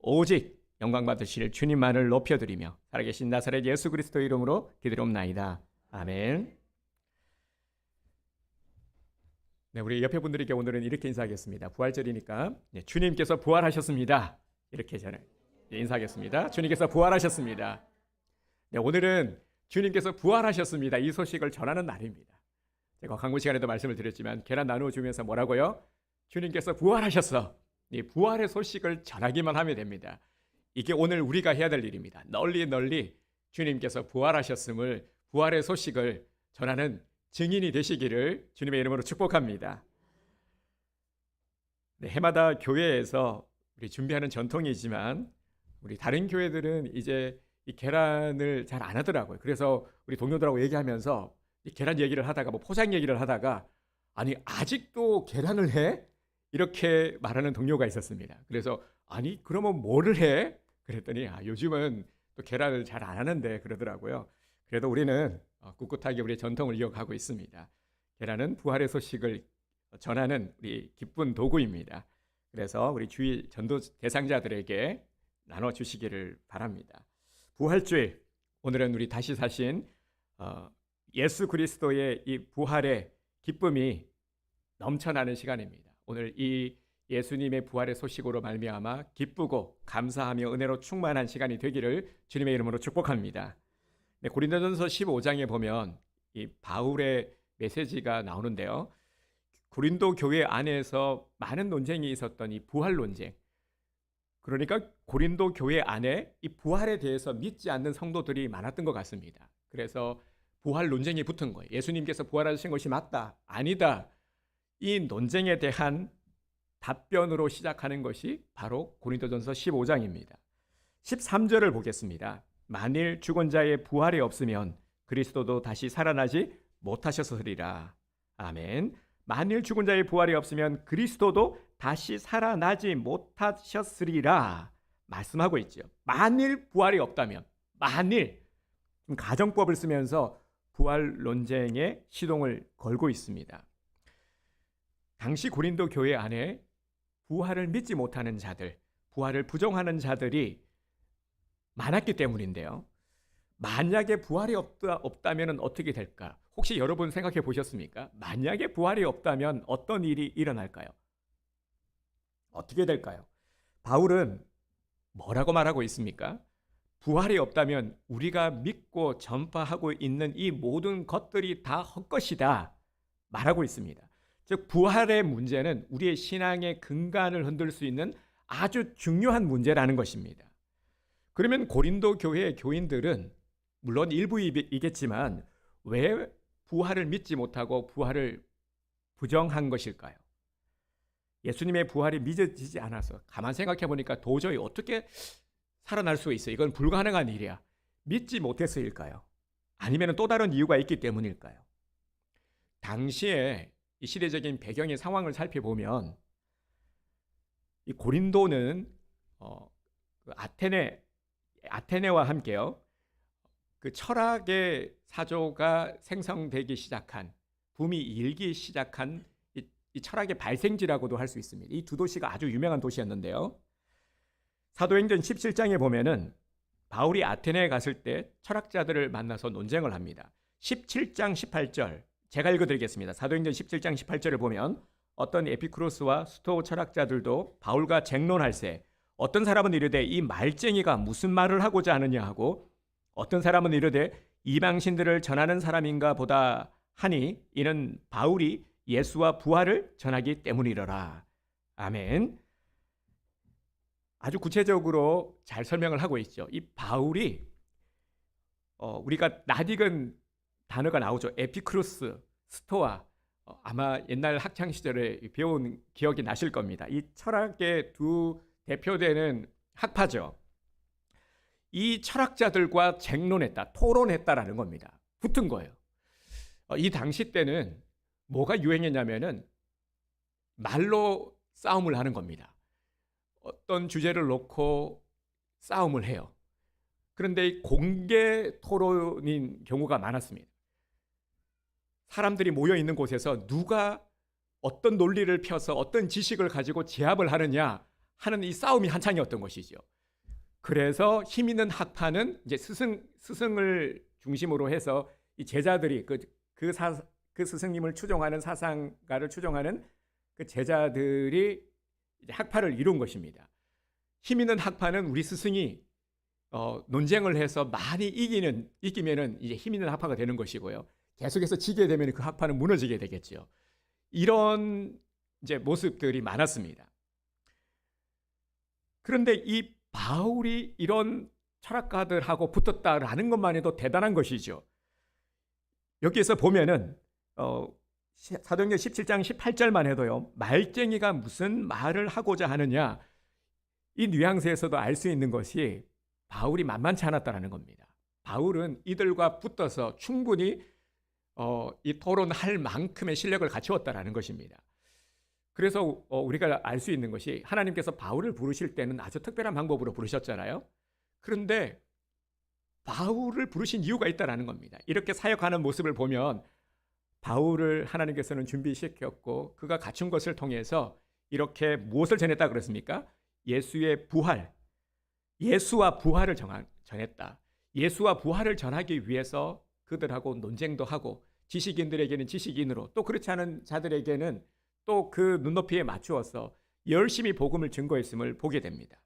오직 영광 받으실 주님만을 높여드리며 살아계신 나사렛 예수 그리스도의 이름으로 기도드리옵나이다. 아멘. 네, 우리 옆에 분들에게 오늘은 이렇게 인사하겠습니다. 부활절이니까 주님께서 부활하셨습니다. 이렇게 저는 인사하겠습니다. 주님께서 부활하셨습니다. 네, 오늘은 주님께서 부활하셨습니다. 이 소식을 전하는 날입니다. 제가 광고 시간에도 말씀을 드렸지만 계란 나누어 주면서 뭐라고요? 주님께서 부활하셨어. 이 부활의 소식을 전하기만 하면 됩니다. 이게 오늘 우리가 해야 될 일입니다. 널리 널리 주님께서 부활하셨음을, 부활의 소식을 전하는 증인이 되시기를 주님의 이름으로 축복합니다. 네, 해마다 교회에서 우리 준비하는 전통이지만 우리 다른 교회들은 이제 이 계란을 잘 안 하더라고요. 그래서 우리 동료들하고 얘기하면서 이 계란 얘기를 하다가 포장 얘기를 하다가 아니 아직도 계란을 해? 이렇게 말하는 동료가 있었습니다. 그래서 아니 그러면 뭐를 해? 그랬더니 요즘은 또 계란을 잘 안 하는데 그러더라고요. 그래도 우리는 꿋꿋하게 우리의 전통을 이어가고 있습니다. 계란은 부활의 소식을 전하는 우리 기쁜 도구입니다. 그래서 우리 주의 전도 대상자들에게 나눠주시기를 바랍니다. 부활주일, 오늘은 우리 다시 사신 예수 그리스도의 이 부활의 기쁨이 넘쳐나는 시간입니다. 오늘 이 예수님의 부활의 소식으로 말미암아 기쁘고 감사하며 은혜로 충만한 시간이 되기를 주님의 이름으로 축복합니다. 네, 고린도전서 15장에 보면 이 바울의 메시지가 나오는데요. 고린도 교회 안에서 많은 논쟁이 있었던 이 부활 논쟁. 그러니까 고린도 교회 안에 이 부활에 대해서 믿지 않는 성도들이 많았던 것 같습니다. 그래서 부활 논쟁이 붙은 거예요. 예수님께서 부활하신 것이 맞다, 아니다. 이 논쟁에 대한 답변으로 시작하는 것이 바로 고린도전서 15장입니다. 13절을 보겠습니다. 만일 죽은 자의 부활이 없으면 그리스도도 다시 살아나지 못하셨으리라. 아멘. 만일 죽은 자의 부활이 없으면 그리스도도 다시 살아나지 못하셨으리라 말씀하고 있죠. 만일 부활이 없다면, 만일 가정법을 쓰면서 부활 논쟁에 시동을 걸고 있습니다. 당시 고린도 교회 안에 부활을 믿지 못하는 자들, 부활을 부정하는 자들이 많았기 때문인데요. 만약에 부활이 없다면 어떻게 될까? 혹시 여러분 생각해 보셨습니까? 만약에 부활이 없다면 어떤 일이 일어날까요? 어떻게 될까요? 바울은 뭐라고 말하고 있습니까? 부활이 없다면 우리가 믿고 전파하고 있는 이 모든 것들이 다 헛것이다 말하고 있습니다. 즉 부활의 문제는 우리의 신앙의 근간을 흔들 수 있는 아주 중요한 문제라는 것입니다. 그러면 고린도 교회의 교인들은 물론 일부이겠지만 왜 부활을 믿지 못하고 부활을 부정한 것일까요? 예수님의 부활이 믿어지지 않아서 가만 생각해 보니까 도저히 어떻게 살아날 수 있어요? 이건 불가능한 일이야. 믿지 못해서일까요? 아니면 또 다른 이유가 있기 때문일까요? 당시에 이 시대적인 배경의 상황을 살펴보면 이 고린도는 아테네와 함께요. 그 철학의 사조가 생성되기 시작한, 붐이 일기 시작한 이 철학의 발생지라고도 할 수 있습니다. 이 두 도시가 아주 유명한 도시였는데요. 사도행전 17장에 보면은 바울이 아테네에 갔을 때 철학자들을 만나서 논쟁을 합니다. 17장 18절 제가 읽어드리겠습니다. 사도행전 17장 18절을 보면 어떤 에피쿠로스와 스토 철학자들도 바울과 쟁론할세 어떤 사람은 이르되 이 말쟁이가 무슨 말을 하고자 하느냐 하고 어떤 사람은 이르되 이방신들을 전하는 사람인가 보다 하니 이는 바울이 예수와 부활을 전하기 때문이러라. 아멘. 아주 구체적으로 잘 설명을 하고 있죠. 이 바울이 우리가 낯익은 단어가 나오죠. 에피크루스, 스토아. 아마 옛날 학창 시절에 배운 기억이 나실 겁니다. 이 철학의 두 대표되는 학파죠. 이 철학자들과 쟁론했다, 토론했다라는 겁니다. 붙은 거예요. 이 당시 때는 뭐가 유행했냐면은 말로 싸움을 하는 겁니다. 어떤 주제를 놓고 싸움을 해요. 그런데 공개 토론인 경우가 많았습니다. 사람들이 모여 있는 곳에서 누가 어떤 논리를 펴서 어떤 지식을 가지고 제압을 하느냐 하는 이 싸움이 한창이었던 것이죠. 그래서 힘 있는 학파는 이제 스승을 중심으로 해서 이 제자들이 그 스승님을 추종하는 사상가를 추종하는 그 제자들이 이제 학파를 이룬 것입니다. 힘 있는 학파는 우리 스승이 논쟁을 해서 많이 이기면은 이제 힘 있는 학파가 되는 것이고요. 계속해서 지게 되면 그 학파는 무너지게 되겠죠. 이런 이제 모습들이 많았습니다. 그런데 이 바울이 이런 철학가들하고 붙었다라는 것만 해도 대단한 것이죠. 여기에서 보면은 사도행전 17장 18절만 해도요. 말쟁이가 무슨 말을 하고자 하느냐, 이 뉘앙스에서도 알 수 있는 것이 바울이 만만치 않았다는 겁니다. 바울은 이들과 붙어서 충분히 이 토론할 만큼의 실력을 갖추었다는 것입니다. 그래서 우리가 알 수 있는 것이 하나님께서 바울을 부르실 때는 아주 특별한 방법으로 부르셨잖아요. 그런데 바울을 부르신 이유가 있다는 겁니다. 이렇게 사역하는 모습을 보면 바울을 하나님께서는 준비시켰고 그가 갖춘 것을 통해서 이렇게 무엇을 전했다 그랬습니까? 예수의 부활, 예수와 부활을 전했다. 예수와 부활을 전하기 위해서 그들하고 논쟁도 하고 지식인들에게는 지식인으로 또 그렇지 않은 자들에게는 또 그 눈높이에 맞추어서 열심히 복음을 증거했음을 보게 됩니다.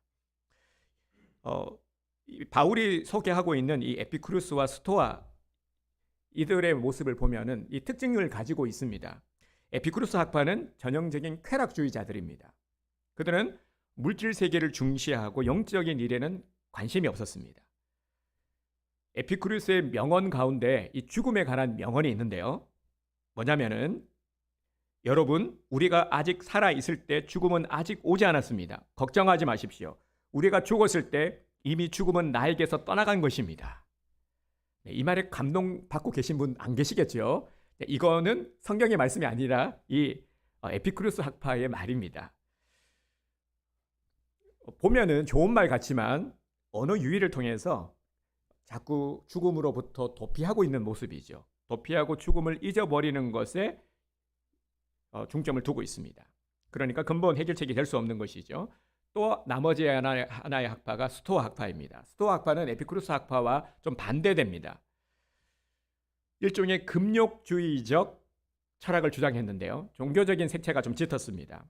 바울이 소개하고 있는 이 에피쿠루스와 스토아 이들의 모습을 보면은 이 특징을 가지고 있습니다. 에피쿠루스 학파는 전형적인 쾌락주의자들입니다. 그들은 물질 세계를 중시하고 영적인 일에는 관심이 없었습니다. 에피쿠루스의 명언 가운데 이 죽음에 관한 명언이 있는데요. 뭐냐면은 여러분, 우리가 아직 살아 있을 때 죽음은 아직 오지 않았습니다. 걱정하지 마십시오. 우리가 죽었을 때 이미 죽음은 나에게서 떠나간 것입니다. 이 말에 감동받고 계신 분 안 계시겠죠? 이거는 성경의 말씀이 아니라 이 에피쿠루스 학파의 말입니다. 보면은 좋은 말 같지만 언어 유희를 통해서 자꾸 죽음으로부터 도피하고 있는 모습이죠. 도피하고 죽음을 잊어버리는 것에 중점을 두고 있습니다. 그러니까 근본 해결책이 될 수 없는 것이죠. 또 나머지 하나의 학파가 스토아 학파입니다. 스토아 학파는 에피쿠루스 학파와 좀 반대됩니다. 일종의 금욕주의적 철학을 주장했는데요. 종교적인 색채가 좀 짙었습니다.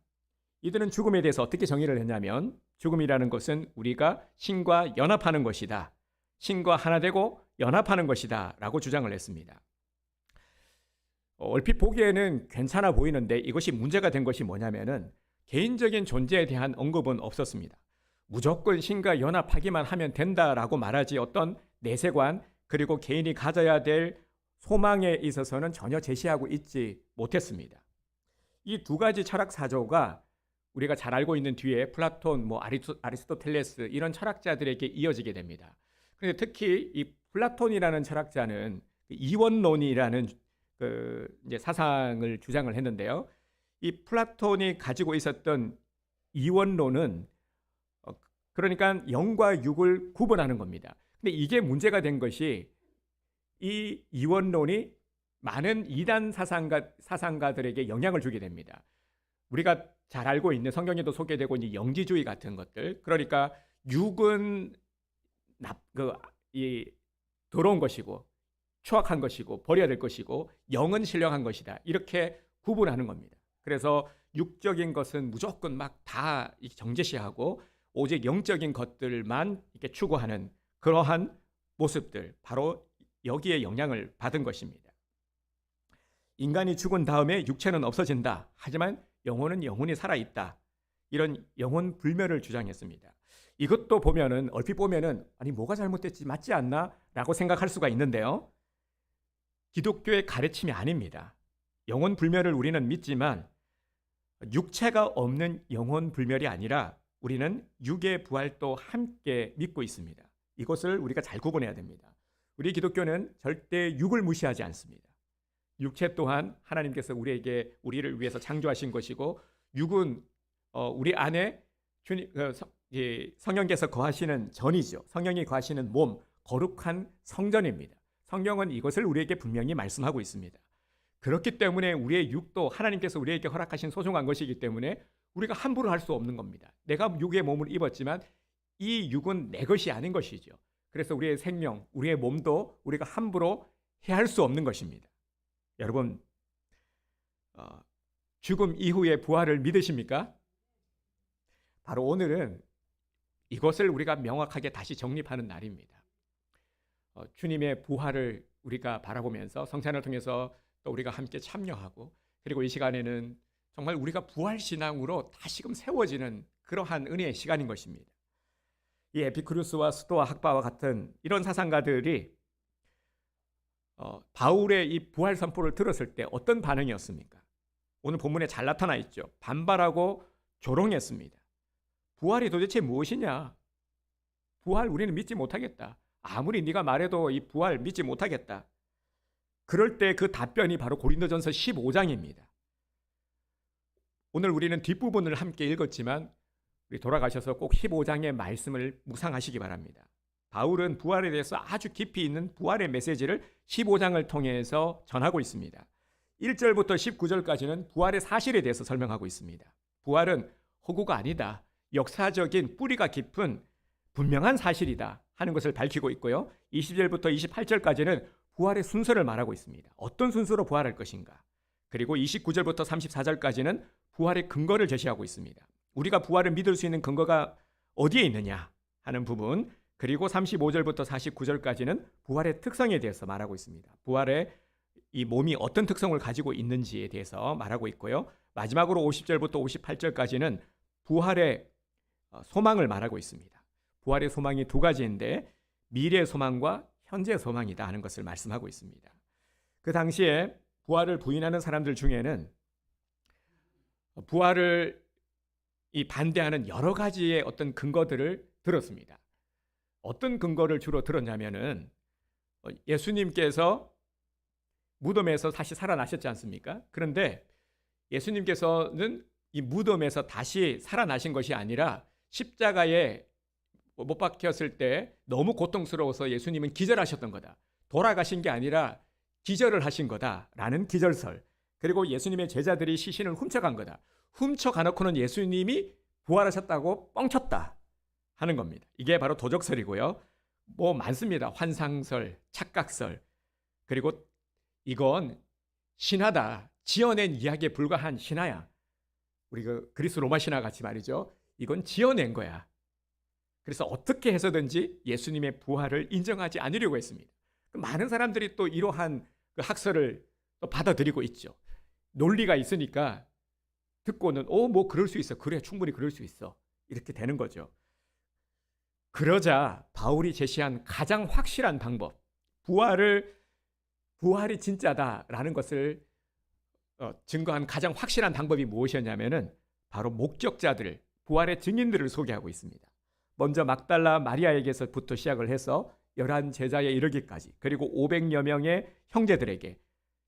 이들은 죽음에 대해서 어떻게 정의를 했냐면 죽음이라는 것은 우리가 신과 연합하는 것이다. 신과 하나 되고 연합하는 것이다 라고 주장을 했습니다. 얼핏 보기에는 괜찮아 보이는데 이것이 문제가 된 것이 뭐냐면은 개인적인 존재에 대한 언급은 없었습니다. 무조건 신과 연합하기만 하면 된다라고 말하지 어떤 내세관 그리고 개인이 가져야 될 소망에 있어서는 전혀 제시하고 있지 못했습니다. 이 두 가지 철학 사조가 우리가 잘 알고 있는 뒤에 플라톤, 아리스토텔레스 이런 철학자들에게 이어지게 됩니다. 그런데 특히 이 플라톤이라는 철학자는 이원론이라는 이제 사상을 주장을 했는데요. 이 플라톤이 가지고 있었던 이원론은 그러니까 영과 육을 구분하는 겁니다. 근데 이게 문제가 된 것이 이 이원론이 많은 이단 사상가들에게 영향을 주게 됩니다. 우리가 잘 알고 있는 성경에도 소개되고 있는 영지주의 같은 것들, 그러니까 육은 더러운 것이고 추악한 것이고 버려야 될 것이고 영은 신령한 것이다. 이렇게 구분하는 겁니다. 그래서 육적인 것은 무조건 막 다 정제시하고 오직 영적인 것들만 이렇게 추구하는 그러한 모습들, 바로 여기에 영향을 받은 것입니다. 인간이 죽은 다음에 육체는 없어진다. 하지만 영혼은 영원히 살아있다. 이런 영혼 불멸을 주장했습니다. 이것도 보면은 얼핏 보면은 아니 뭐가 잘못됐지 맞지 않나? 라고 생각할 수가 있는데요. 기독교의 가르침이 아닙니다. 영혼 불멸을 우리는 믿지만 육체가 없는 영혼 불멸이 아니라 우리는 육의 부활도 함께 믿고 있습니다. 이것을 우리가 잘 구분해야 됩니다. 우리 기독교는 절대 육을 무시하지 않습니다. 육체 또한 하나님께서 우리를 위해서 창조하신 것이고 육은 우리 안에 성령께서 거하시는 전이죠. 성령이 거하시는 몸, 거룩한 성전입니다. 성경은 이것을 우리에게 분명히 말씀하고 있습니다. 그렇기 때문에 우리의 육도 하나님께서 우리에게 허락하신 소중한 것이기 때문에 우리가 함부로 할 수 없는 겁니다. 내가 육의 몸을 입었지만 이 육은 내 것이 아닌 것이죠. 그래서 우리의 생명, 우리의 몸도 우리가 함부로 해할 수 없는 것입니다. 여러분, 죽음 이후의 부활을 믿으십니까? 바로 오늘은 이것을 우리가 명확하게 다시 정립하는 날입니다. 주님의 부활을 우리가 바라보면서 성찬을 통해서 또 우리가 함께 참여하고, 그리고 이 시간에는 정말 우리가 부활신앙으로 다시금 세워지는 그러한 은혜의 시간인 것입니다. 이 에피쿠루스와 스토아 학파와 같은 이런 사상가들이 바울의 이 부활 선포를 들었을 때 어떤 반응이었습니까? 오늘 본문에 잘 나타나 있죠. 반발하고 조롱했습니다. 부활이 도대체 무엇이냐? 부활 우리는 믿지 못하겠다. 아무리 네가 말해도 이 부활 믿지 못하겠다. 그럴 때 그 답변이 바로 고린도전서 15장입니다. 오늘 우리는 뒷부분을 함께 읽었지만 우리 돌아가셔서 꼭 15장의 말씀을 묵상하시기 바랍니다. 바울은 부활에 대해서 아주 깊이 있는 부활의 메시지를 15장을 통해서 전하고 있습니다. 1절부터 19절까지는 부활의 사실에 대해서 설명하고 있습니다. 부활은 허구가 아니다. 역사적인 뿌리가 깊은 분명한 사실이다 하는 것을 밝히고 있고요. 20절부터 28절까지는 부활의 순서를 말하고 있습니다. 어떤 순서로 부활할 것인가. 그리고 29절부터 34절까지는 부활의 근거를 제시하고 있습니다. 우리가 부활을 믿을 수 있는 근거가 어디에 있느냐 하는 부분, 그리고 35절부터 49절까지는 부활의 특성에 대해서 말하고 있습니다. 부활의 이 몸이 어떤 특성을 가지고 있는지에 대해서 말하고 있고요. 마지막으로 50절부터 58절까지는 부활의 소망을 말하고 있습니다. 부활의 소망이 두 가지인데 미래 소망과 현재 소망이다 하는 것을 말씀하고 있습니다. 그 당시에 부활을 부인하는 사람들 중에는 부활을 반대하는 여러 가지의 어떤 근거들을 들었습니다. 어떤 근거를 주로 들었냐면은 예수님께서 무덤에서 다시 살아나셨지 않습니까? 그런데 예수님께서는 이 무덤에서 다시 살아나신 것이 아니라 십자가에 못 박혔을 때 너무 고통스러워서 예수님은 기절하셨던 거다. 돌아가신 게 아니라 기절을 하신 거다라는 기절설. 그리고 예수님의 제자들이 시신을 훔쳐간 거다. 훔쳐가 놓고는 예수님이 부활하셨다고 뻥쳤다 하는 겁니다. 이게 바로 도적설이고요. 뭐 많습니다. 환상설, 착각설. 그리고 이건 신화다. 지어낸 이야기에 불과한 신화야. 우리 그리스 로마 신화 같이 말이죠. 이건 지어낸 거야. 그래서 어떻게 해서든지 예수님의 부활을 인정하지 않으려고 했습니다. 많은 사람들이 또 이러한 그 학설을 또 받아들이고 있죠. 논리가 있으니까 듣고는 뭐 그럴 수 있어. 그래, 충분히 그럴 수 있어. 이렇게 되는 거죠. 그러자 바울이 제시한 가장 확실한 방법, 부활이 진짜다라는 것을 증거한 가장 확실한 방법이 무엇이었냐면은 바로 목격자들, 부활의 증인들을 소개하고 있습니다. 먼저 막달라 마리아에게서부터 시작을 해서 11 제자에 이르기까지, 그리고 500여 명의 형제들에게,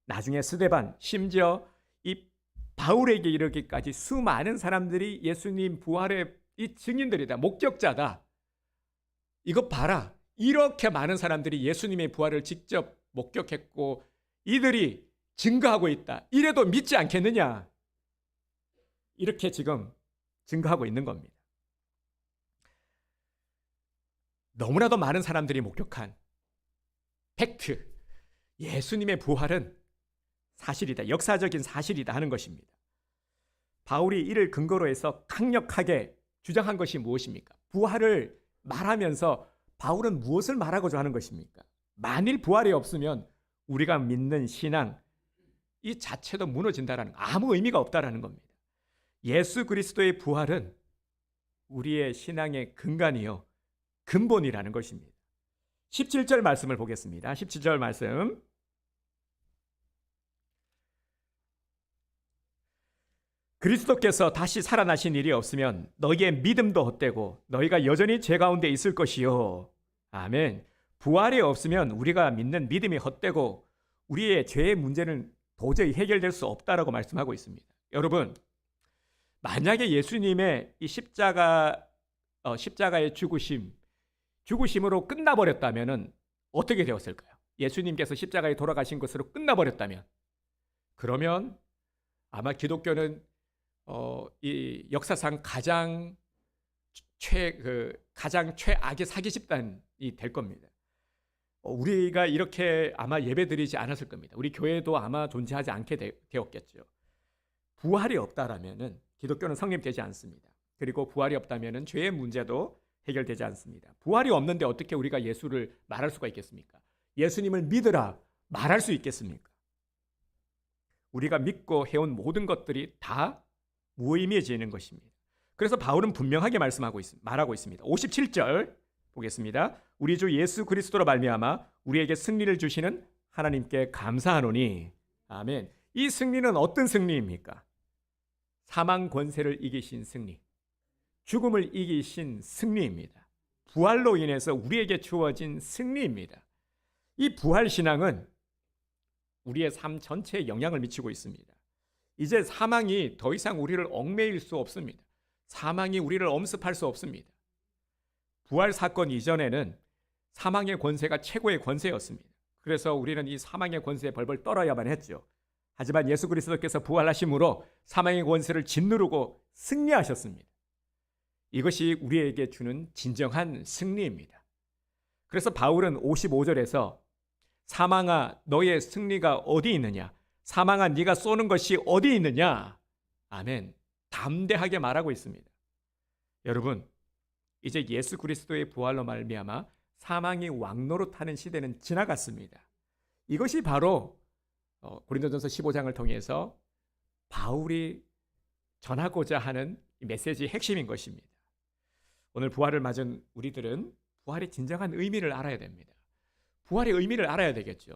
나중에 스데반, 심지어 이 바울에게 이르기까지 수많은 사람들이 예수님 부활의 이 증인들이다, 목격자다. 이거 봐라. 이렇게 많은 사람들이 예수님의 부활을 직접 목격했고 이들이 증거하고 있다. 이래도 믿지 않겠느냐? 이렇게 지금 증거하고 있는 겁니다. 너무나도 많은 사람들이 목격한 팩트, 예수님의 부활은 사실이다, 역사적인 사실이다 하는 것입니다. 바울이 이를 근거로 해서 강력하게 주장한 것이 무엇입니까? 부활을 말하면서 바울은 무엇을 말하고자 하는 것입니까? 만일 부활이 없으면 우리가 믿는 신앙 이 자체도 무너진다라는, 아무 의미가 없다라는 겁니다. 예수 그리스도의 부활은 우리의 신앙의 근간이요, 근본이라는 것입니다. 17절 말씀을 보겠습니다. 17절 말씀. 그리스도께서 다시 살아나신 일이 없으면 너희의 믿음도 헛되고 너희가 여전히 죄 가운데 있을 것이요. 아멘. 부활이 없으면 우리가 믿는 믿음이 헛되고 우리의 죄의 문제는 도저히 해결될 수 없다라고 말씀하고 있습니다. 여러분, 만약에 예수님의 이 십자가의 죽으심으로 끝나버렸다면 어떻게 되었을까요? 예수님께서 십자가에 돌아가신 것으로 끝나버렸다면, 그러면 아마 기독교는 이 역사상 가장 최악의 사기 집단이 될 겁니다. 우리가 이렇게 아마 예배드리지 않았을 겁니다. 우리 교회도 아마 존재하지 않게 되었겠죠. 부활이 없다라면은 기독교는 성립되지 않습니다. 그리고 부활이 없다면은 죄의 문제도 해결되지 않습니다. 부활이 없는데 어떻게 우리가 예수를 말할 수가 있겠습니까? 예수님을 믿으라 말할 수 있겠습니까? 우리가 믿고 해온 모든 것들이 다 무의미해지는 것입니다. 그래서 바울은 분명하게 말하고 있습니다. 57절 보겠습니다. 우리 주 예수 그리스도로 말미암아 우리에게 승리를 주시는 하나님께 감사하노니. 아멘. 이 승리는 어떤 승리입니까? 사망 권세를 이기신 승리, 죽음을 이기신 승리입니다. 부활로 인해서 우리에게 주어진 승리입니다. 이 부활 신앙은 우리의 삶 전체에 영향을 미치고 있습니다. 이제 사망이 더 이상 우리를 얽매일 수 없습니다. 사망이 우리를 엄습할 수 없습니다. 부활 사건 이전에는 사망의 권세가 최고의 권세였습니다. 그래서 우리는 이 사망의 권세에 벌벌 떨어야만 했죠. 하지만 예수 그리스도께서 부활하심으로 사망의 권세를 짓누르고 승리하셨습니다. 이것이 우리에게 주는 진정한 승리입니다. 그래서 바울은 55절에서 사망아 너의 승리가 어디 있느냐? 사망아 네가 쏘는 것이 어디 있느냐? 아멘. 담대하게 말하고 있습니다. 여러분, 이제 예수 그리스도의 부활로 말미암아 사망이 왕노릇하는 시대는 지나갔습니다. 이것이 바로 고린도전서 15장을 통해서 바울이 전하고자 하는 메시지의 핵심인 것입니다. 오늘 부활을 맞은 우리들은 부활의 진정한 의미를 알아야 됩니다. 부활의 의미를 알아야 되겠죠.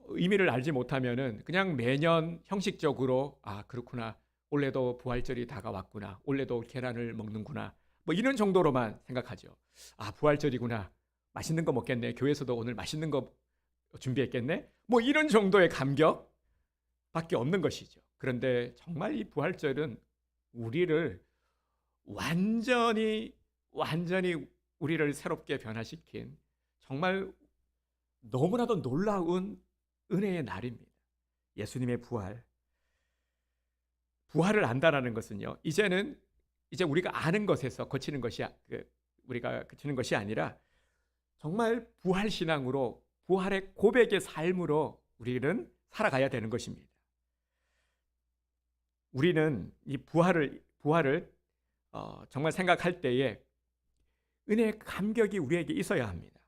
의미를 알지 못하면은 그냥 매년 형식적으로 그렇구나, 올해도 부활절이 다가왔구나, 올해도 계란을 먹는구나, 뭐 이런 정도로만 생각하죠. 부활절이구나, 맛있는 거 먹겠네, 교회에서도 오늘 맛있는 거 준비했겠네, 뭐 이런 정도의 감격밖에 없는 것이죠. 그런데 정말 이 부활절은 우리를 완전히 우리를 새롭게 변화시킨 정말 너무나도 놀라운 은혜의 날입니다. 예수님의 부활을 안다라는 것은요, 이제 우리가 아는 것에서 우리가 그치는 것이 아니라 정말 부활 신앙으로, 부활의 고백의 삶으로 우리는 살아가야 되는 것입니다. 우리는 이 부활을 정말 생각할 때에 은혜의 감격이 우리에게 있어야 합니다.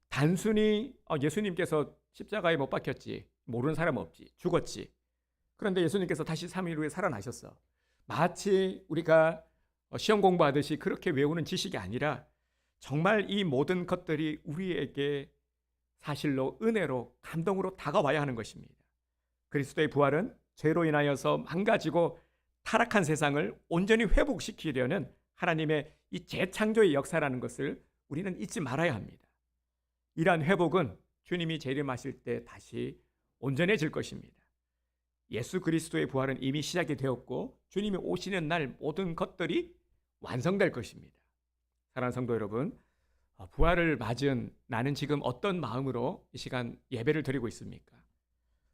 단순히 예수님께서 십자가에 못 박혔지, 모르는 사람 없지, 죽었지, 그런데 예수님께서 다시 3일 후에 살아나셨어, 마치 우리가 시험 공부하듯이 그렇게 외우는 지식이 아니라 정말 이 모든 것들이 우리에게 사실로 은혜로 감동으로 다가와야 하는 것입니다. 그리스도의 부활은 죄로 인하여서 망가지고 타락한 세상을 온전히 회복시키려는 하나님의 이 재창조의 역사라는 것을 우리는 잊지 말아야 합니다. 이러한 회복은 주님이 재림하실 때 다시 온전해질 것입니다. 예수 그리스도의 부활은 이미 시작이 되었고 주님이 오시는 날 모든 것들이 완성될 것입니다. 사랑하는 성도 여러분, 부활을 맞은 나는 지금 어떤 마음으로 이 시간 예배를 드리고 있습니까?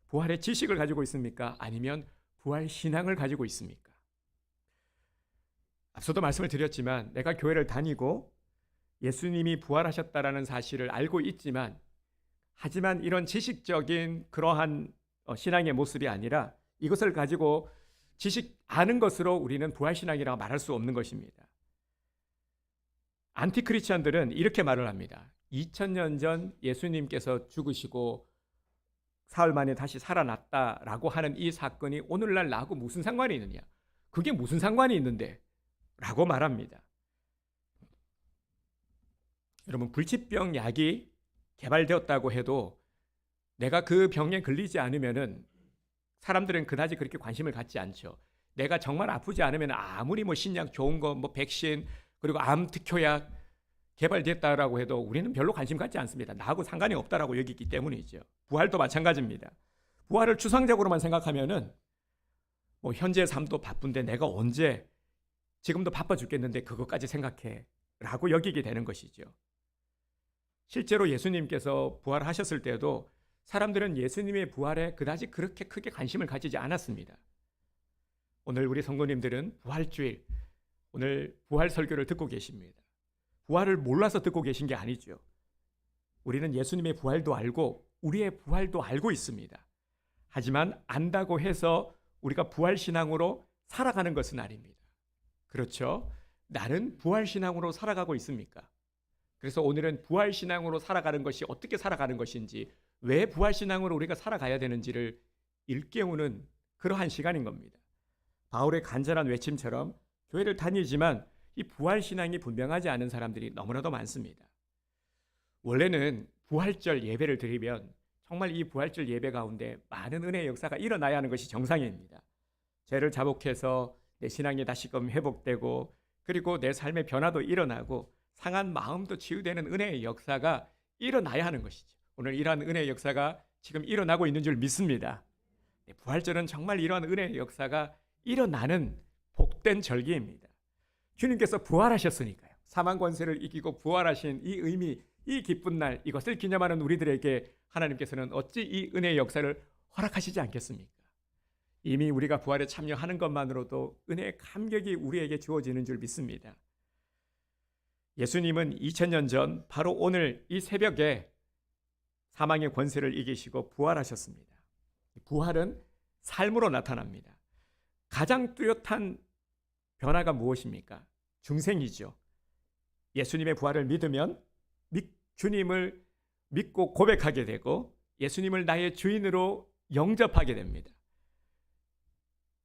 부활의 지식을 가지고 있습니까? 아니면 부활 신앙을 가지고 있습니까? 앞서도 말씀을 드렸지만 내가 교회를 다니고 예수님이 부활하셨다라는 사실을 알고 있지만, 하지만 이런 지식적인 그러한 신앙의 모습이 아니라 이것을 가지고 아는 것으로 우리는 부활신앙이라고 말할 수 없는 것입니다. 안티크리스천들은 이렇게 말을 합니다. 2000년 전 예수님께서 죽으시고 사흘 만에 다시 살아났다라고 하는 이 사건이 오늘날 나하고 무슨 상관이 있느냐? 그게 무슨 상관이 있는데? 라고 말합니다. 여러분, 불치병 약이 개발되었다고 해도 내가 그 병에 걸리지 않으면은 사람들은 그다지 그렇게 관심을 갖지 않죠. 내가 정말 아프지 않으면 아무리 신약 좋은 거, 백신, 그리고 암 특효약 개발됐다라고 해도 우리는 별로 관심 갖지 않습니다. 나하고 상관이 없다라고 여기기 때문이죠. 부활도 마찬가지입니다. 부활을 추상적으로만 생각하면은 현재 삶도 바쁜데 내가 언제, 지금도 바빠 죽겠는데 그것까지 생각해 라고 여기게 되는 것이죠. 실제로 예수님께서 부활하셨을 때도 사람들은 예수님의 부활에 그다지 그렇게 크게 관심을 가지지 않았습니다. 오늘 우리 성도님들은 부활주일, 오늘 부활 설교를 듣고 계십니다. 부활을 몰라서 듣고 계신 게 아니죠. 우리는 예수님의 부활도 알고 우리의 부활도 알고 있습니다. 하지만 안다고 해서 우리가 부활신앙으로 살아가는 것은 아닙니다. 그렇죠? 나는 부활신앙으로 살아가고 있습니까? 그래서 오늘은 부활신앙으로 살아가는 것이 어떻게 살아가는 것인지, 왜 부활신앙으로 우리가 살아가야 되는지를 일깨우는 그러한 시간인 겁니다. 바울의 간절한 외침처럼 교회를 다니지만 이 부활신앙이 분명하지 않은 사람들이 너무나도 많습니다. 원래는 부활절 예배를 드리면 정말 이 부활절 예배 가운데 많은 은혜의 역사가 일어나야 하는 것이 정상입니다. 죄를 자복해서 내 신앙이 다시금 회복되고, 그리고 내 삶의 변화도 일어나고 상한 마음도 치유되는 은혜의 역사가 일어나야 하는 것이죠. 오늘 이러한 은혜의 역사가 지금 일어나고 있는 줄 믿습니다. 부활절은 정말 이러한 은혜의 역사가 일어나는 복된 절기입니다. 주님께서 부활하셨으니까요. 사망 권세를 이기고 부활하신 이 의미, 이 기쁜 날, 이것을 기념하는 우리들에게 하나님께서는 어찌 이 은혜의 역사를 허락하시지 않겠습니까? 이미 우리가 부활에 참여하는 것만으로도 은혜의 감격이 우리에게 주어지는 줄 믿습니다. 예수님은 2000년 전 바로 오늘 이 새벽에 사망의 권세를 이기시고 부활하셨습니다. 부활은 삶으로 나타납니다. 가장 뚜렷한 변화가 무엇입니까? 중생이죠. 예수님의 부활을 믿으면 주님을 믿고 고백하게 되고 예수님을 나의 주인으로 영접하게 됩니다.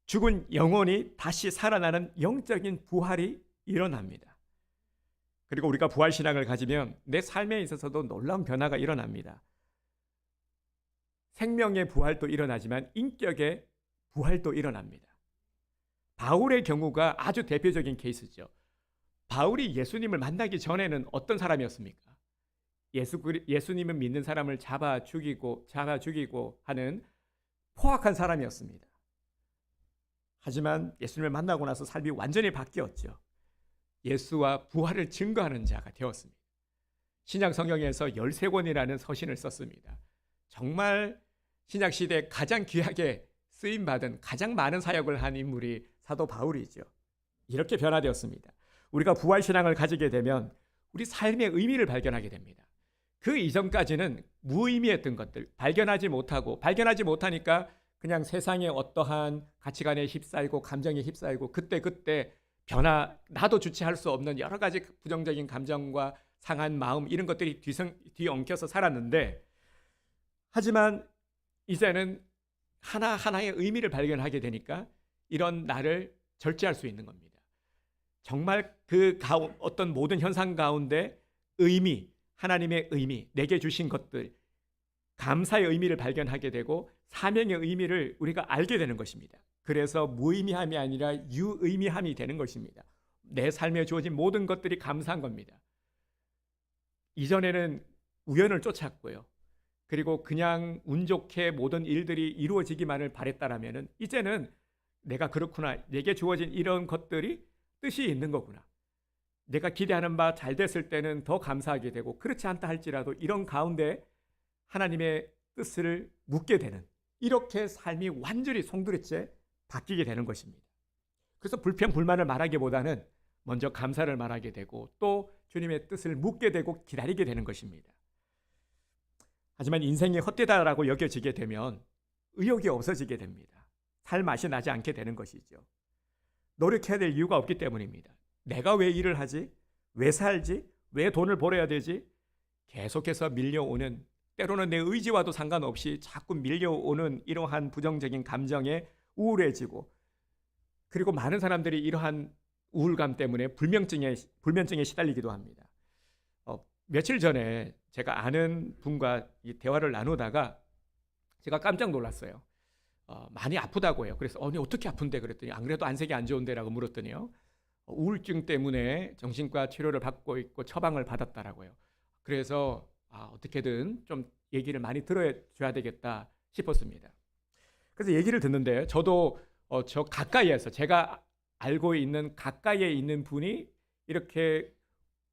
죽은 영혼이 다시 살아나는 영적인 부활이 일어납니다. 그리고 우리가 부활신앙을 가지면 내 삶에 있어서도 놀라운 변화가 일어납니다. 생명의 부활도 일어나지만 인격의 부활도 일어납니다. 바울의 경우가 아주 대표적인 케이스죠. 바울이 예수님을 만나기 전에는 어떤 사람이었습니까? 예수님을 믿는 사람을 잡아 죽이고 하는 포악한 사람이었습니다. 하지만 예수님을 만나고 나서 삶이 완전히 바뀌었죠. 예수와 부활을 증거하는 자가 되었습니다. 신약 성경에서 13권이라는 서신을 썼습니다. 정말 신약 시대에 가장 귀하게 쓰임받은, 가장 많은 사역을 한 인물이 사도 바울이죠. 이렇게 변화되었습니다. 우리가 부활신앙을 가지게 되면 우리 삶의 의미를 발견하게 됩니다. 그 이전까지는 무의미했던 것들, 발견하지 못하니까 그냥 세상의 어떠한 가치관에 휩싸이고 감정에 휩싸이고 그때 나도 주체할 수 없는 여러 가지 부정적인 감정과 상한 마음, 이런 것들이 뒤엉켜서 살았는데, 하지만 이제는 하나하나의 의미를 발견하게 되니까 이런 나를 절제할 수 있는 겁니다. 정말 어떤 모든 현상 가운데 의미, 하나님의 의미, 내게 주신 것들, 감사의 의미를 발견하게 되고 사명의 의미를 우리가 알게 되는 것입니다. 그래서 무의미함이 아니라 유의미함이 되는 것입니다. 내 삶에 주어진 모든 것들이 감사한 겁니다. 이전에는 우연을 쫓았고요. 그리고 그냥 운 좋게 모든 일들이 이루어지기만을 바랬다라면은 이제는 내가 그렇구나, 내게 주어진 이런 것들이 뜻이 있는 거구나, 내가 기대하는 바 잘 됐을 때는 더 감사하게 되고, 그렇지 않다 할지라도 이런 가운데 하나님의 뜻을 묻게 되는, 이렇게 삶이 완전히 송두리째 바뀌게 되는 것입니다. 그래서 불평 불만을 말하기보다는 먼저 감사를 말하게 되고 또 주님의 뜻을 묻게 되고 기다리게 되는 것입니다. 하지만 인생이 헛되다라고 여겨지게 되면 의욕이 없어지게 됩니다. 살 맛이 나지 않게 되는 것이죠. 노력해야 될 이유가 없기 때문입니다. 내가 왜 일을 하지? 왜 살지? 왜 돈을 벌어야 되지? 계속해서 밀려오는, 때로는 내 의지와도 상관없이 자꾸 밀려오는 이러한 부정적인 감정에 우울해지고, 그리고 많은 사람들이 이러한 우울감 때문에 불면증에 시달리기도 합니다. 며칠 전에 제가 아는 분과 이 대화를 나누다가 제가 깜짝 놀랐어요. 많이 아프다고 해요. 그래서 어떻게 아픈데 그랬더니, 안 그래도 안색이 안 좋은데라고 물었더니요, 우울증 때문에 정신과 치료를 받고 있고 처방을 받았다라고요. 그래서 어떻게든 좀 얘기를 많이 들어줘야 되겠다 싶었습니다. 그래서 얘기를 듣는데 저도 저 가까이에서, 제가 알고 있는 가까이에 있는 분이 이렇게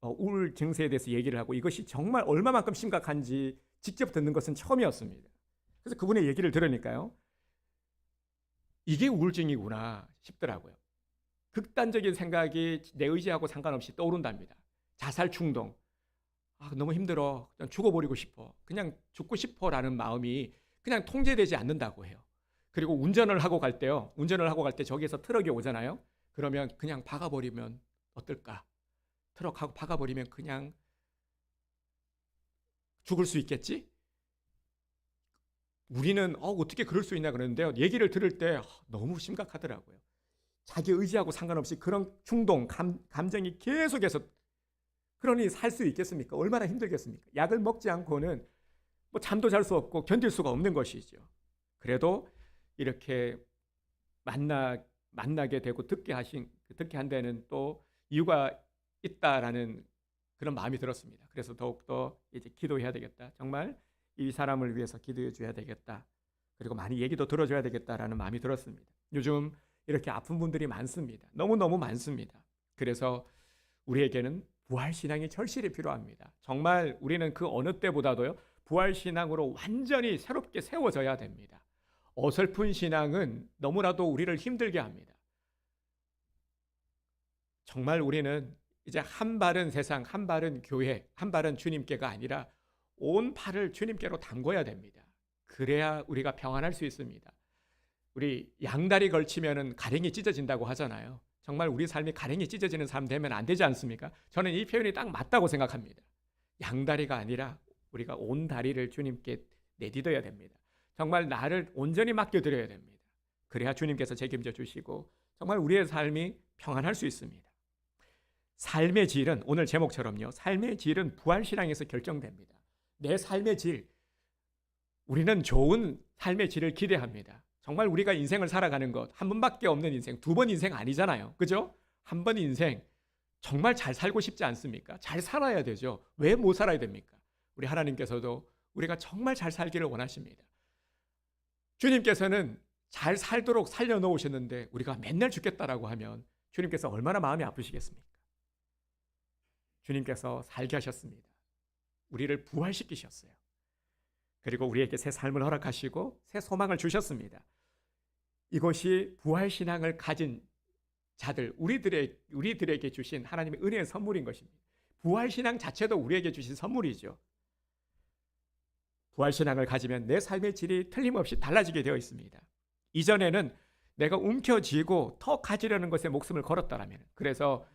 우울 증세에 대해서 얘기를 하고 이것이 정말 얼마만큼 심각한지 직접 듣는 것은 처음이었습니다. 그래서 그분의 얘기를 들으니까요, 이게 우울증이구나 싶더라고요. 극단적인 생각이 내 의지하고 상관없이 떠오른답니다. 자살 충동. 너무 힘들어. 그냥 죽어버리고 싶어. 그냥 죽고 싶어라는 마음이 그냥 통제되지 않는다고 해요. 그리고 운전을 하고 갈 때요. 운전을 하고 갈 때 저기에서 트럭이 오잖아요. 그러면 그냥 박아버리면 어떨까? 트럭하고 박아버리면 그냥 죽을 수 있겠지? 우리는 어떻게 그럴 수 있나 그러는데요. 얘기를 들을 때 너무 심각하더라고요. 자기 의지하고 상관없이 그런 충동, 감정이 계속해서 그러니 살 수 있겠습니까? 얼마나 힘들겠습니까? 약을 먹지 않고는 뭐 잠도 잘 수 없고 견딜 수가 없는 것이죠. 그래도 이렇게 만나게 되고 듣게 한 데는 또 이유가 있다라는 그런 마음이 들었습니다. 그래서 더욱더 이제 기도해야 되겠다. 정말 이 사람을 위해서 기도해 줘야 되겠다. 그리고 많이 얘기도 들어줘야 되겠다라는 마음이 들었습니다. 요즘 이렇게 아픈 분들이 많습니다. 너무너무 많습니다. 그래서 우리에게는 부활신앙이 절실히 필요합니다. 정말 우리는 그 어느 때보다도요, 부활신앙으로 완전히 새롭게 세워져야 됩니다. 어설픈 신앙은 너무나도 우리를 힘들게 합니다. 정말 우리는 이제 한 발은 세상, 한 발은 교회, 한 발은 주님께가 아니라 온 팔을 주님께로 담궈야 됩니다. 그래야 우리가 평안할 수 있습니다. 우리 양다리 걸치면은 가랭이 찢어진다고 하잖아요. 정말 우리 삶이 가랭이 찢어지는 삶 되면 안 되지 않습니까? 저는 이 표현이 딱 맞다고 생각합니다. 양다리가 아니라 우리가 온 다리를 주님께 내딛어야 됩니다. 정말 나를 온전히 맡겨드려야 됩니다. 그래야 주님께서 책임져 주시고 정말 우리의 삶이 평안할 수 있습니다. 삶의 질은 오늘 제목처럼요. 삶의 질은 부활신앙에서 결정됩니다. 내 삶의 질, 우리는 좋은 삶의 질을 기대합니다. 정말 우리가 인생을 살아가는 것, 한 번밖에 없는 인생, 두 번 인생 아니잖아요. 그죠? 한 번 인생 정말 잘 살고 싶지 않습니까? 잘 살아야 되죠. 왜 못 살아야 됩니까? 우리 하나님께서도 우리가 정말 잘 살기를 원하십니다. 주님께서는 잘 살도록 살려놓으셨는데 우리가 맨날 죽겠다라고 하면 주님께서 얼마나 마음이 아프시겠습니까? 주님께서 살게 하셨습니다. 우리를 부활시키셨어요. 그리고 우리에게 새 삶을 허락하시고 새 소망을 주셨습니다. 이것이 부활신앙을 가진 자들, 우리들에게 주신 하나님의 은혜의 선물인 것입니다. 부활신앙 자체도 우리에게 주신 선물이죠. 부활신앙을 가지면 내 삶의 질이 틀림없이 달라지게 되어 있습니다. 이전에는 내가 움켜쥐고 더 가지려는 것에 목숨을 걸었다라면, 그래서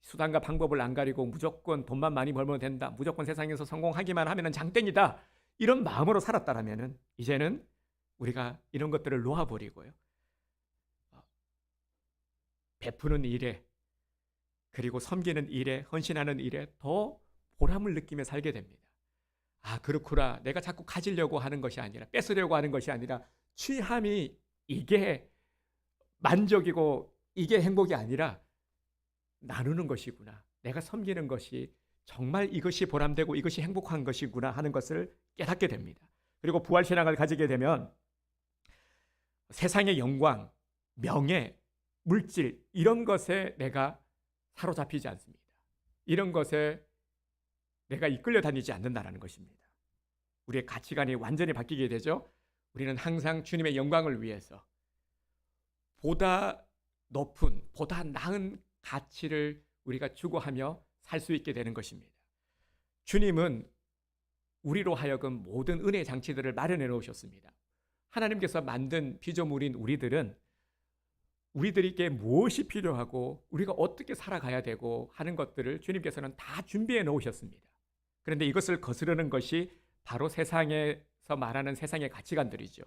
수단과 방법을 안 가리고 무조건 돈만 많이 벌면 된다, 무조건 세상에서 성공하기만 하면 장땡이다, 이런 마음으로 살았다라면 이제는 우리가 이런 것들을 놓아버리고요, 베푸는 일에, 그리고 섬기는 일에, 헌신하는 일에 더 보람을 느끼며 살게 됩니다. 그렇구나. 내가 자꾸 가지려고 하는 것이 아니라, 뺏으려고 하는 것이 아니라, 취함이 이게 만족이고 이게 행복이 아니라 나누는 것이구나. 내가 섬기는 것이 정말 이것이 보람되고 이것이 행복한 것이구나 하는 것을 깨닫게 됩니다. 그리고 부활신앙을 가지게 되면 세상의 영광, 명예, 물질, 이런 것에 내가 사로잡히지 않습니다. 이런 것에 내가 이끌려 다니지 않는다는 것입니다. 우리의 가치관이 완전히 바뀌게 되죠. 우리는 항상 주님의 영광을 위해서 보다 높은, 보다 나은 가치를 우리가 추구하며 살 수 있게 되는 것입니다. 주님은 우리로 하여금 모든 은혜의 장치들을 마련해 놓으셨습니다. 하나님께서 만든 피조물인 우리들은 우리들에게 무엇이 필요하고 우리가 어떻게 살아가야 되고 하는 것들을 주님께서는 다 준비해 놓으셨습니다. 그런데 이것을 거스르는 것이 바로 세상에서 말하는 세상의 가치관들이죠.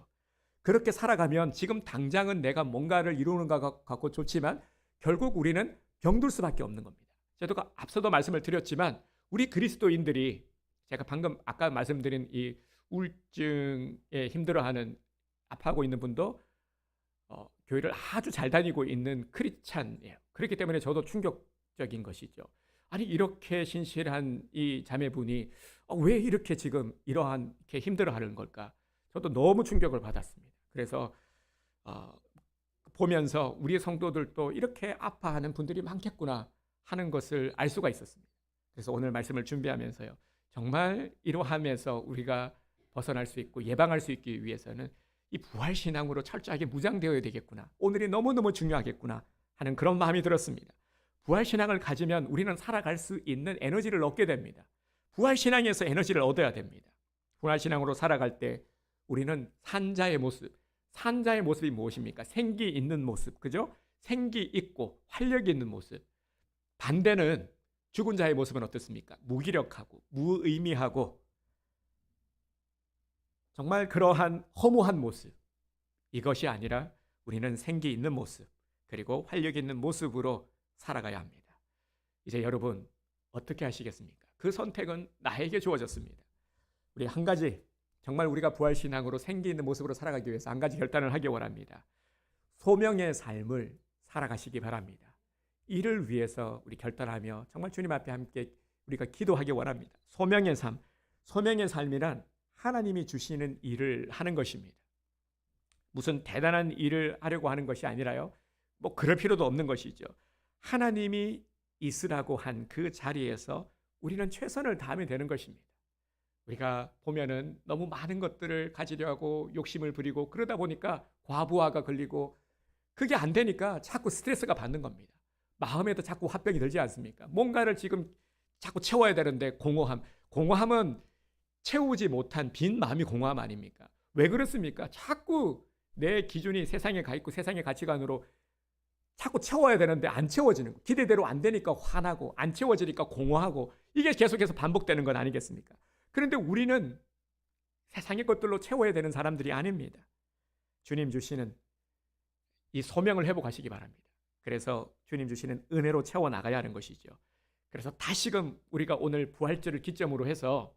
그렇게 살아가면 지금 당장은 내가 뭔가를 이루는 것 같고 좋지만 결국 우리는 병들 수밖에 없는 겁니다. 제가 앞서도 말씀을 드렸지만 우리 그리스도인들이, 제가 방금 아까 말씀드린 이 우울증에 힘들어하는, 아파하고 있는 분도 교회를 아주 잘 다니고 있는 크리스찬이에요. 그렇기 때문에 저도 충격적인 것이죠. 아니, 이렇게 신실한 이 자매분이 왜 이렇게 지금 이렇게 힘들어하는 걸까? 저도 너무 충격을 받았습니다. 그래서 보면서 우리 성도들도 이렇게 아파하는 분들이 많겠구나 하는 것을 알 수가 있었습니다. 그래서 오늘 말씀을 준비하면서요, 정말 이러함에서 우리가 벗어날 수 있고 예방할 수 있기 위해서는 이 부활신앙으로 철저하게 무장되어야 되겠구나. 오늘이 너무너무 중요하겠구나 하는 그런 마음이 들었습니다. 부활신앙을 가지면 우리는 살아갈 수 있는 에너지를 얻게 됩니다. 부활신앙에서 에너지를 얻어야 됩니다. 부활신앙으로 살아갈 때 우리는 산자의 모습이 무엇입니까? 생기 있는 모습, 그죠? 생기 있고 활력이 있는 모습. 반대는 죽은 자의 모습은 어떻습니까? 무기력하고 무의미하고 정말 그러한 허무한 모습. 이것이 아니라 우리는 생기 있는 모습, 그리고 활력 있는 모습으로 살아가야 합니다. 이제 여러분 어떻게 하시겠습니까? 그 선택은 나에게 주어졌습니다. 우리 한 가지, 정말 우리가 부활신앙으로 생기 있는 모습으로 살아가기 위해서 한 가지 결단을 하기 원합니다. 소명의 삶을 살아가시기 바랍니다. 이를 위해서 우리 결단하며 정말 주님 앞에 함께 우리가 기도하기 원합니다. 소명의 삶이란 하나님이 주시는 일을 하는 것입니다. 무슨 대단한 일을 하려고 하는 것이 아니라요, 뭐 그럴 필요도 없는 것이죠. 하나님이 있으라고 한 그 자리에서 우리는 최선을 다하면 되는 것입니다. 우리가 보면은 너무 많은 것들을 가지려 하고 욕심을 부리고 그러다 보니까 과부하가 걸리고 그게 안 되니까 자꾸 스트레스가 받는 겁니다. 마음에도 자꾸 화병이 들지 않습니까? 뭔가를 지금 자꾸 채워야 되는데 공허함은 채우지 못한 빈 마음이 공허함 아닙니까? 왜 그렇습니까? 자꾸 내 기준이 세상에 가 있고 세상의 가치관으로 자꾸 채워야 되는데 안 채워지는 거. 기대대로 안 되니까 화나고 안 채워지니까 공허하고 이게 계속해서 반복되는 건 아니겠습니까? 그런데 우리는 세상의 것들로 채워야 되는 사람들이 아닙니다. 주님 주시는 이 소명을 회복하시기 바랍니다. 그래서 주님 주시는 은혜로 채워나가야 하는 것이죠. 그래서 다시금 우리가 오늘 부활절을 기점으로 해서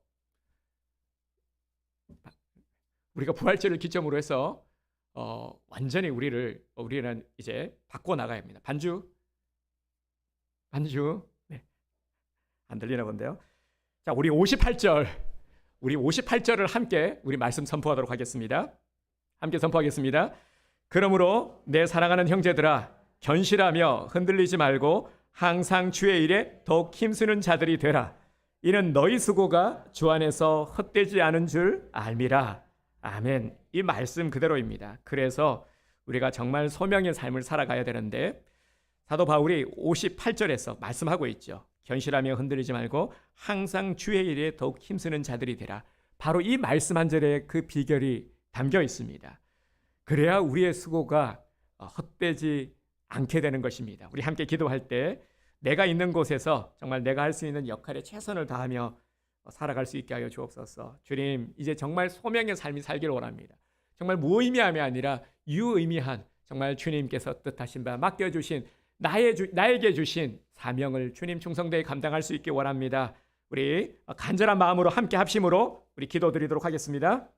완전히 우리는 이제 바꿔나가야 합니다. 반주 네. 안 들리나 본데요. 자, 우리 58절을 함께 우리 말씀 선포하도록 하겠습니다. 함께 선포하겠습니다. 그러므로 내 사랑하는 형제들아, 견실하며 흔들리지 말고 항상 주의 일에 더욱 힘쓰는 자들이 되라. 이는 너희 수고가 주 안에서 헛되지 않은 줄 알미라. 아멘. 이 말씀 그대로입니다. 그래서 우리가 정말 소명의 삶을 살아가야 되는데 사도 바울이 58절에서 말씀하고 있죠. 견실하며 흔들리지 말고 항상 주의 일에 더욱 힘쓰는 자들이 되라. 바로 이 말씀 한 절에 그 비결이 담겨 있습니다. 그래야 우리의 수고가 헛되지 않게 되는 것입니다. 우리 함께 기도할 때 내가 있는 곳에서 정말 내가 할 수 있는 역할에 최선을 다하며 살아갈 수 있게 하여 주옵소서. 주님, 이제 정말 소명의 삶이 살기를 원합니다. 정말 무의미함이 아니라 유의미한 정말 주님께서 뜻하신 바 맡겨주신 나에게 주신 사명을 주님 충성되이 감당할 수 있게 원합니다. 우리 간절한 마음으로 함께 합심으로 우리 기도드리도록 하겠습니다.